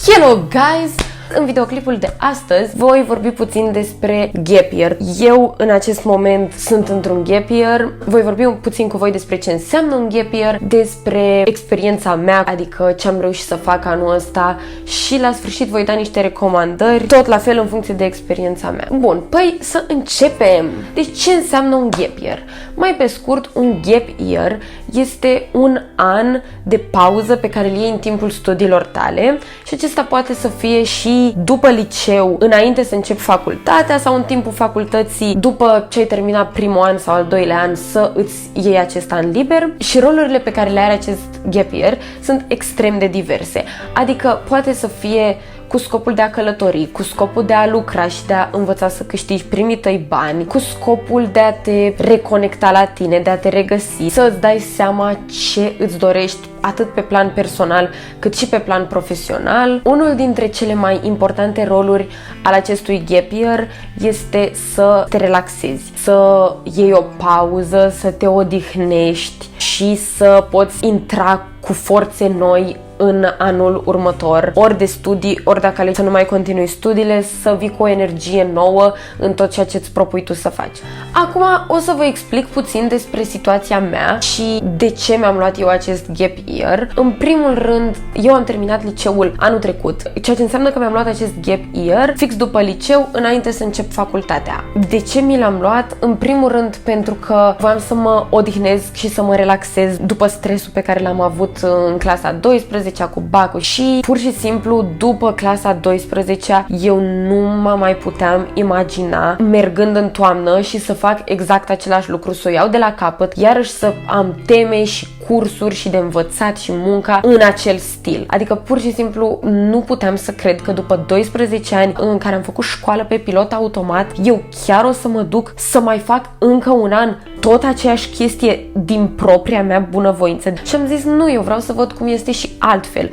Hello guys! În videoclipul de astăzi voi vorbi puțin despre gap year. Eu în acest moment sunt într-un gap year. Voi vorbi puțin cu voi despre ce înseamnă un gap year, despre experiența mea, adică ce am reușit să fac anul ăsta și la sfârșit voi da niște recomandări, tot la fel în funcție de experiența mea. Bun, păi să începem! Deci ce înseamnă un gap year? Mai pe scurt, un gap year este un an de pauză pe care îl iei în timpul studiilor tale și acesta poate să fie și după liceu, înainte să începi facultatea sau în timpul facultății, după ce ai terminat primul an sau al doilea an, să îți iei acest an liber. Și rolurile pe care le are acest gap year sunt extrem de diverse. Adică poate să fie cu scopul de a călători, cu scopul de a lucra și de a învăța să câștigi primii tăi bani, cu scopul de a te reconecta la tine, de a te regăsi, să îți dai seama ce îți dorești atât pe plan personal cât și pe plan profesional. Unul dintre cele mai importante roluri al acestui gap year este să te relaxezi, să iei o pauză, să te odihnești și să poți intra cu forțe noi în anul următor, ori de studii, ori dacă alegi să nu mai continui studiile, să vii cu o energie nouă în tot ceea ce îți propui tu să faci. Acum o să vă explic puțin despre situația mea și de ce mi-am luat eu acest gap year. În primul rând, eu am terminat liceul anul trecut, ceea ce înseamnă că mi-am luat acest gap year fix după liceu, înainte să încep facultatea. De ce mi l-am luat? În primul rând pentru că voiam să mă odihnez și să mă relaxez după stresul pe care l-am avut în clasa 12 cu bacul și pur și simplu după clasa 12 eu nu mă mai puteam imagina mergând în toamnă și să fac exact același lucru, să o iau de la capăt, iarăși să am teme și cursuri și de învățat și munca în acel stil. Adică pur și simplu nu puteam să cred că după 12 ani în care am făcut școală pe pilot automat, eu chiar o să mă duc să mai fac încă un an tot aceeași chestie din propria mea bunăvoință. Și am zis, nu, eu vreau să văd cum este și altfel.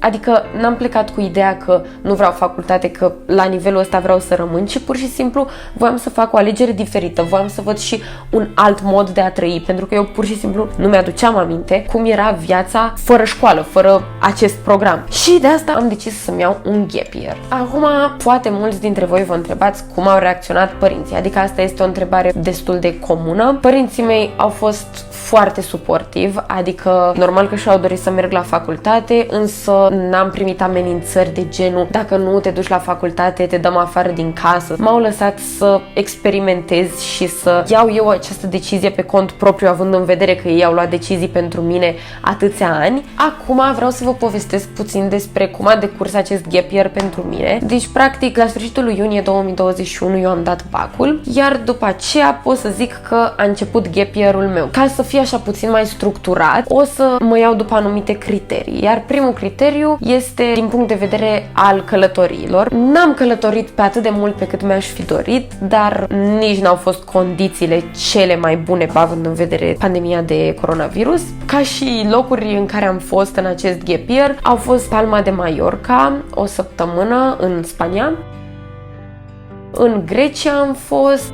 Adică n-am plecat cu ideea că nu vreau facultate, că la nivelul ăsta vreau să rămân, ci pur și simplu voiam să fac o alegere diferită, voiam să văd și un alt mod de a trăi, pentru că eu pur și simplu nu mi-aduceam aminte cum era viața fără școală, fără acest program. Și de asta am decis să-mi iau un gap year. Acum, poate mulți dintre voi vă întrebați cum au reacționat părinții, adică asta este o întrebare destul de comună. Părinții mei au fost foarte suportivi, adică normal că și-au dorit să merg la facultate, însă n-am primit amenințări de genul dacă nu te duci la facultate, te dăm afară din casă. M-au lăsat să experimentez și să iau eu această decizie pe cont propriu, având în vedere că ei au luat decizii pentru mine atâția ani. Acum vreau să vă povestesc puțin despre cum a decurs acest gap year pentru mine. Deci, practic, la sfârșitul lui iunie 2021 eu am dat bacul, iar după aceea pot să zic că a început gap year-ul meu. Ca să fie așa puțin mai structurat, o să mă iau după anumite criterii, iar primul criteriu este din punct de vedere al călătoriilor. N-am călătorit pe atât de mult pe cât mi-aș fi dorit, dar nici n-au fost condițiile cele mai bune având în vedere pandemia de coronavirus. Ca și locuri în care am fost în acest gap year, au fost Palma de Mallorca, o săptămână în Spania, în Grecia am fost,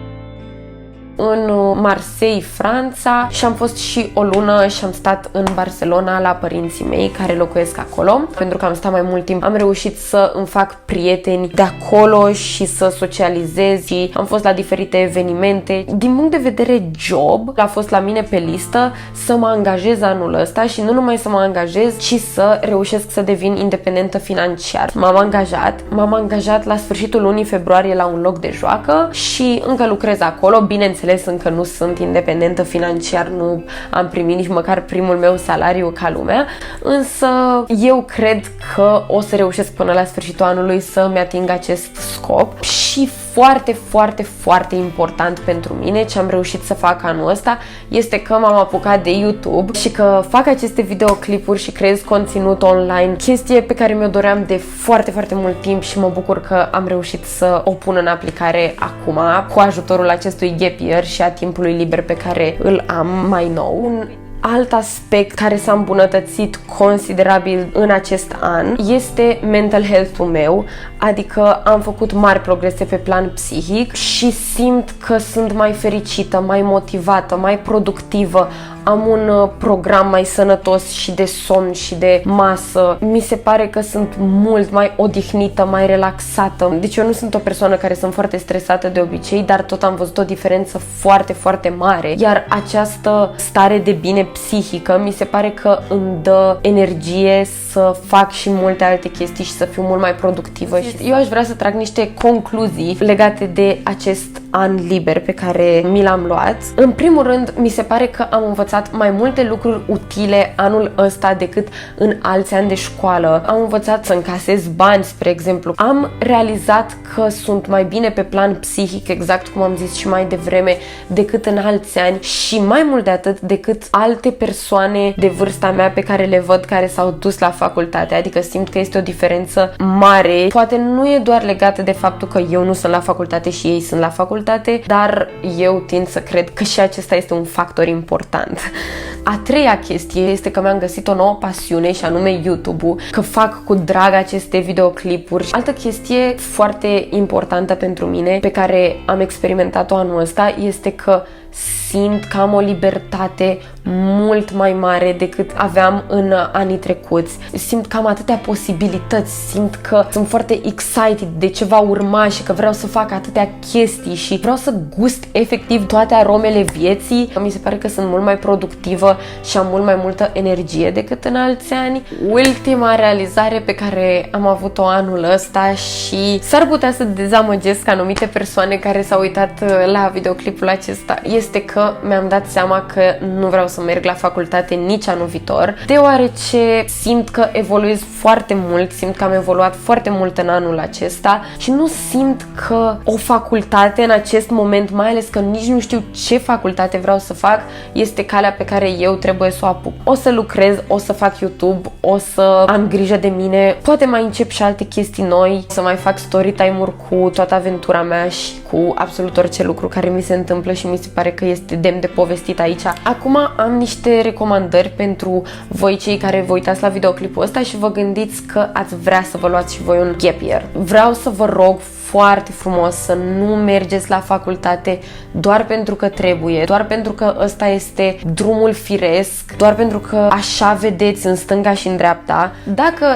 în Marseille, Franța, și am fost și o lună și am stat în Barcelona la părinții mei care locuiesc acolo. Pentru că am stat mai mult timp, am reușit să îmi fac prieteni de acolo și să socializez și am fost la diferite evenimente. Din punct de vedere job, a fost la mine pe listă să mă angajez anul ăsta și nu numai să mă angajez, ci să reușesc să devin independentă financiar. M-am angajat la sfârșitul lunii februarie la un loc de joacă și încă lucrez acolo, bineînțeles încă nu sunt independentă financiar, nu am primit nici măcar primul meu salariu ca lumea, însă eu cred că o să reușesc până la sfârșitul anului să-mi ating acest scop. Și foarte, foarte, foarte important pentru mine ce am reușit să fac anul ăsta este că m-am apucat de YouTube și că fac aceste videoclipuri și creez conținut online, chestie pe care mi-o doream de foarte, foarte mult timp și mă bucur că am reușit să o pun în aplicare acum cu ajutorul acestui gap year și a timpului liber pe care îl am mai nou. Un alt aspect care s-a îmbunătățit considerabil în acest an este mental health-ul meu, adică am făcut mari progrese pe plan psihic și simt că sunt mai fericită, mai motivată, mai productivă, am un program mai sănătos și de somn și de masă. Mi se pare că sunt mult mai odihnită, mai relaxată. Deci eu nu sunt o persoană care sunt foarte stresată de obicei, dar tot am văzut o diferență foarte, foarte mare. Iar această stare de bine psihică mi se pare că îmi dă energie să fac și multe alte chestii și să fiu mult mai productivă. Și eu aș vrea să trag niște concluzii legate de acest an liber pe care mi l-am luat. În primul rând, mi se pare că am învățat mai multe lucruri utile anul ăsta decât în alți ani de școală. Am învățat să încasez bani, spre exemplu. Am realizat că sunt mai bine pe plan psihic, exact cum am zis și mai devreme, decât în alți ani și mai mult de atât decât alte persoane de vârsta mea pe care le văd care s-au dus la facultate. Adică simt că este o diferență mare. Poate nu e doar legată de faptul că eu nu sunt la facultate și ei sunt la facultate, dar eu tind să cred că și acesta este un factor important. A treia chestie este că mi-am găsit o nouă pasiune și anume YouTube-ul, că fac cu drag aceste videoclipuri. Altă chestie foarte importantă pentru mine, pe care am experimentat-o anul ăsta, este că simt că am o libertate mult mai mare decât aveam în anii trecuți. Simt că am atâtea posibilități, simt că sunt foarte excited de ce va urma și că vreau să fac atâtea chestii și vreau să gust efectiv toate aromele vieții. Mi se pare că sunt mult mai productivă și am mult mai multă energie decât în alți ani. Ultima realizare pe care am avut-o anul ăsta și s-ar putea să dezamăgesc anumite persoane care s-au uitat la videoclipul acesta este că mi-am dat seama că nu vreau să merg la facultate nici anul viitor, deoarece simt că evoluez foarte mult, simt că am evoluat foarte mult în anul acesta și nu simt că o facultate în acest moment, mai ales că nici nu știu ce facultate vreau să fac, este calea pe care eu trebuie să o apuc. O să lucrez, o să fac YouTube, o să am grijă de mine, poate mai încep și alte chestii noi, să mai fac story time-uri cu toată aventura mea și cu absolut orice lucru care mi se întâmplă și mi se pare că este demn de povestit aici. Acum am niște recomandări pentru voi cei care vă uitați la videoclipul ăsta și vă gândiți că ați vrea să vă luați și voi un gap year. Vreau să vă rog foarte frumos să nu mergeți la facultate doar pentru că trebuie, doar pentru că ăsta este drumul firesc, doar pentru că așa vedeți în stânga și în dreapta. Dacă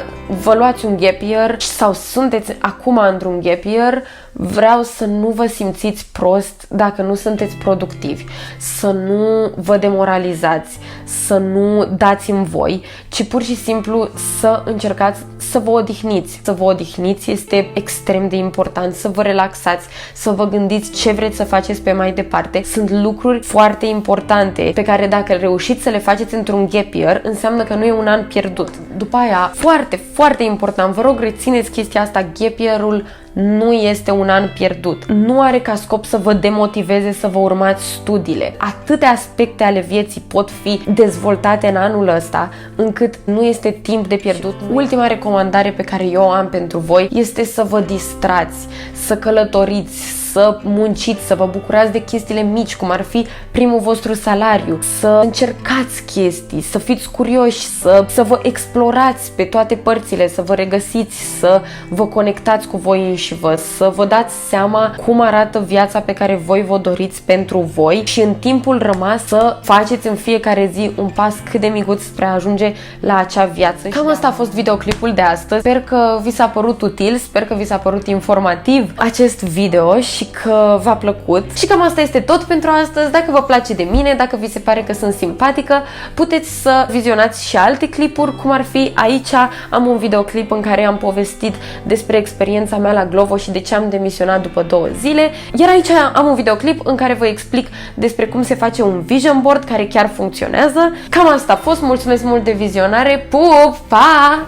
vă luați un gap year sau sunteți acum într-un gap year, vreau să nu vă simțiți prost dacă nu sunteți productivi, să nu vă demoralizați, să nu dați în voi, ci pur și simplu să încercați să vă odihniți. Să vă odihniți este extrem de important, să vă relaxați, să vă gândiți ce vreți să faceți pe mai departe. Sunt lucruri foarte importante pe care dacă reușiți să le faceți într-un gap year, înseamnă că nu e un an pierdut. După aia, foarte, foarte important, vă rog rețineți chestia asta, gap year-ul nu este un an pierdut. Nu are ca scop să vă demotiveze să vă urmați studiile. Atâtea aspecte ale vieții pot fi dezvoltate în anul ăsta, încât nu este timp de pierdut. Ultima recomandare pe care eu o am pentru voi este să vă distrați, să călătoriți, să munciți, să vă bucurați de chestiile mici, cum ar fi primul vostru salariu, să încercați chestii, să fiți curioși, să vă explorați pe toate părțile, să vă regăsiți, să vă conectați cu voi înșivă, să vă dați seama cum arată viața pe care voi vă doriți pentru voi și în timpul rămas să faceți în fiecare zi un pas cât de micuț spre a ajunge la acea viață. Cam asta a fost videoclipul de astăzi. Sper că vi s-a părut util, sper că vi s-a părut informativ acest video și că v-a plăcut. Și cam asta este tot pentru astăzi. Dacă vă place de mine, dacă vi se pare că sunt simpatică, puteți să vizionați și alte clipuri, cum ar fi aici am un videoclip în care am povestit despre experiența mea la Glovo și de ce am demisionat după 2 zile. Iar aici am un videoclip în care vă explic despre cum se face un vision board care chiar funcționează. Cam asta a fost. Mulțumesc mult de vizionare. Pup! Pa!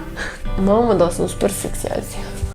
Mamă, dar sunt super sexy azi.